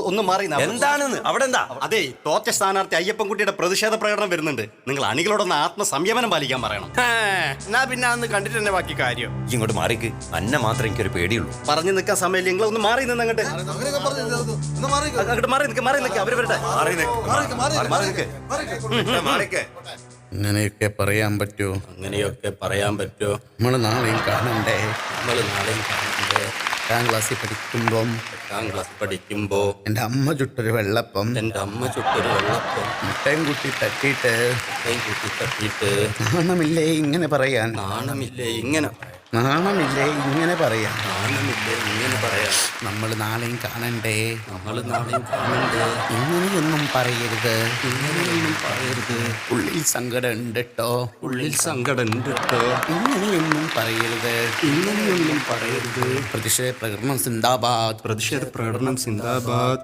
ഒന്ന് മാറി എന്താണെന്ന് അവിടെ എന്താ? അതെ, തോറ്റ സ്ഥാനാർത്ഥി അയ്യപ്പൻകുട്ടിയുടെ പ്രതിഷേധ പ്രകടനം വരുന്നുണ്ട്. നിങ്ങൾ അണികളോടൊന്ന് ആത്മസംയമനം പാലിക്കാൻ പറയണം. എന്നാ പിന്നെ അന്ന് കണ്ടിട്ട് തന്നെ ബാക്കി കാര്യം. ഇങ്ങോട്ട് മാറിക്ക്. അന്നെ മാത്രം എനിക്കൊരു പേടിയുള്ളൂ. പറഞ്ഞു നിൽക്കാൻ സമയമില്ല. നിങ്ങൾ ഒന്ന് മാറി നിന്ന് അങ്ങോട്ട് മാറി നിൽക്കുക. അവര് വരട്ടെ. അങ്ങനെയൊക്കെ പറയാൻ പറ്റുമോ? അങ്ങനെയൊക്കെ പറയാൻ പറ്റുമോ? നമ്മൾ നാളെയും കാണണ്ടേ? നമ്മൾ നാളെയും കാണണ്ടേ? 8ാം ക്ലാസ്സിൽ പഠിക്കുമ്പം 8ാം ക്ലാസ് പഠിക്കുമ്പോ എൻ്റെ അമ്മ ചുട്ടൊരു വെള്ളപ്പം എൻ്റെ അമ്മ ചുട്ടൊരു വെള്ളപ്പം മുട്ടയും കുട്ടി തട്ടിയിട്ട് കൂട്ടി തട്ടിയിട്ട് നാണമില്ലേ ഇങ്ങനെ പറയാൻ? നാണമില്ലേ ഇങ്ങനെ നാണമില്ലേ ഇങ്ങനെ പറയാൻ? നാണമില്ലേ ഇങ്ങനെ പറയാൻ? നമ്മൾ നാളെയും കാണണ്ടേ? നമ്മൾ നാളെയും കാണണ്ടേ? ഇങ്ങനെയൊന്നും പറയരുത്. ഇങ്ങനെയൊന്നും പറയരുത്. ഉള്ളിൽ സങ്കടം ഉണ്ട് കേട്ടോ. ഉള്ളിൽ സങ്കടം ഉണ്ട് കേട്ടോ. ഇങ്ങനെയൊന്നും പറയരുത്. ഇങ്ങനെയൊന്നും പറയരുത്. പ്രതിഷേധ പ്രകടനം സിന്ദാബാദ്. പ്രതിഷേധ പ്രകടനം സിന്ദാബാദ്.